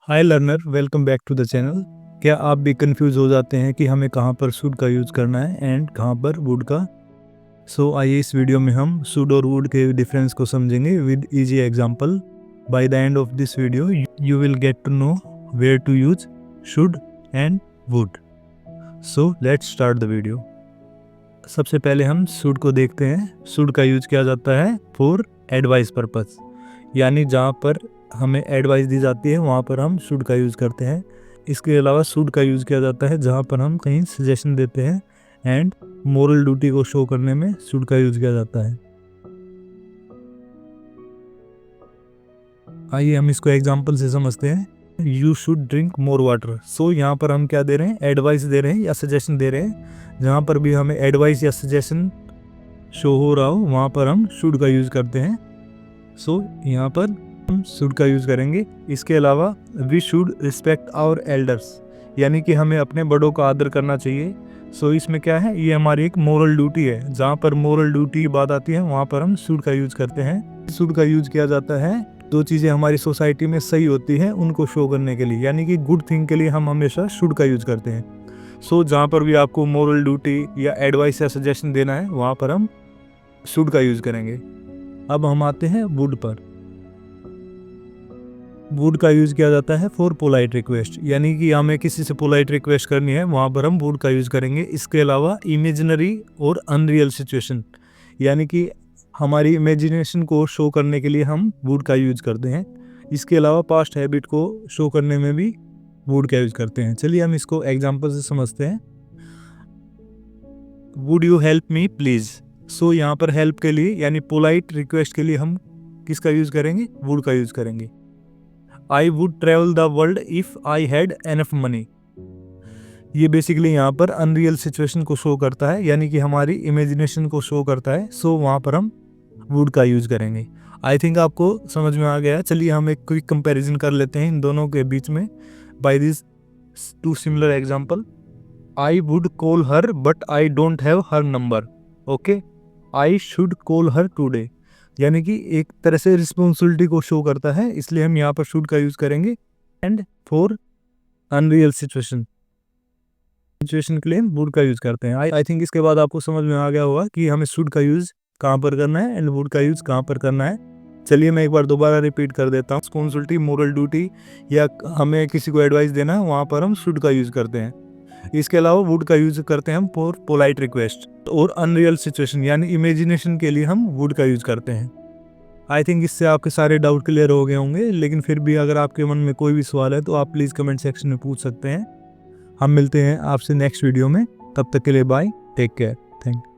Hi learner, welcome back to the channel. क्या आप भी कंफ्यूज हो जाते हैं कि हमें कहाँ पर शुड का यूज़ करना है एंड कहाँ पर वुड का? आइए इस वीडियो में हम शुड और वुड के डिफरेंस को समझेंगे with easy example. By the end of this video you will get to know where to use should and would. So let's start the video. सबसे पहले हम शुड को देखते हैं। शुड का यूज किया जाता है फॉर एडवाइस पर्पस, यानी जहाँ पर हमें एडवाइस दी जाती है वहाँ पर हम शुड का यूज़ करते हैं। इसके अलावा शुड का यूज़ किया जाता है जहाँ पर हम कहीं सजेशन देते हैं एंड मोरल ड्यूटी को शो करने में शुड का यूज़ किया जाता है। आइए हम इसको एग्जांपल से समझते हैं। You should drink more water. यहाँ पर हम क्या दे रहे हैं? एडवाइस दे रहे हैं या सजेशन दे रहे हैं। जहाँ पर भी हमें एडवाइस या सजेशन शो हो रहा हो वहाँ पर हम शुड का यूज़ करते हैं। यहाँ पर हम शुड का यूज़ करेंगे। इसके अलावा we should respect our elders, यानी कि हमें अपने बड़ों का आदर करना चाहिए। इसमें क्या है, ये हमारी एक मोरल ड्यूटी है। जहाँ पर मोरल ड्यूटी की बात आती है वहाँ पर हम शुड का यूज़ करते हैं। शुड का यूज़ किया जाता है दो चीज़ें हमारी सोसाइटी में सही होती हैं उनको शो करने के लिए, यानी कि गुड थिंग के लिए हम हमेशा शुड का यूज़ करते हैं। जहाँ पर भी आपको मोरल ड्यूटी या एडवाइस या सजेशन देना है वहाँ पर हम शुड का यूज़ करेंगे। अब हम आते हैं वुड पर। वुड का यूज़ किया जाता है फॉर पोलाइट रिक्वेस्ट, यानी कि हमें किसी से पोलाइट रिक्वेस्ट करनी है वहाँ पर हम वुड का यूज़ करेंगे। इसके अलावा इमेजिनरी और अनरियल सिचुएशन, यानी कि हमारी इमेजिनेशन को शो करने के लिए हम वुड का यूज़ करते हैं। इसके अलावा पास्ट हैबिट को शो करने में भी वुड का यूज़ करते हैं। चलिए हम इसको एग्जाम्पल से समझते हैं। Would you help me please. यहाँ पर हेल्प के लिए यानी पोलाइट रिक्वेस्ट के लिए हम किसका यूज़ करेंगे? वुड का यूज़ करेंगे। I would travel the world if I had enough money. ये बेसिकली यहाँ पर अनरियल सिचुएशन को शो करता है, यानी कि हमारी इमेजिनेशन को शो करता है। वहाँ पर हम वुड का यूज़ करेंगे। आई थिंक आपको समझ में आ गया। चलिए हम एक क्विक कंपैरिजन कर लेते हैं इन दोनों के बीच में by this two similar example. I would call her but I don't have her number. Okay, I should call her today, यानी कि एक तरह से रिस्पॉन्सिबिलिटी को शो करता है, इसलिए हम यहाँ पर शुड का यूज़ करेंगे। एंड फॉर अनरियल सिचुएशन के लिए हम वुड का यूज़ करते हैं। आई थिंक इसके बाद आपको समझ में आ गया होगा कि हमें शुड का यूज़ कहाँ पर करना है एंड वुड का यूज़ कहाँ पर करना है। चलिए मैं एक बार दोबारा रिपीट कर देता हूँ। रिस्पॉन्सिबिलिटी, मोरल ड्यूटी या हमें किसी को एडवाइस देना है वहाँ पर हम शुड का यूज़ करते हैं। इसके अलावा वुड का यूज़ करते हैं हम फॉर पोलाइट रिक्वेस्ट और अनरियल सिचुएशन, यानी इमेजिनेशन के लिए हम वुड का यूज़ करते हैं। आई थिंक इससे आपके सारे डाउट क्लियर हो गए होंगे, लेकिन फिर भी अगर आपके मन में कोई भी सवाल है तो आप प्लीज़ कमेंट सेक्शन में पूछ सकते हैं। हम मिलते हैं आपसे नेक्स्ट वीडियो में। तब तक के लिए bye, take care, thank you.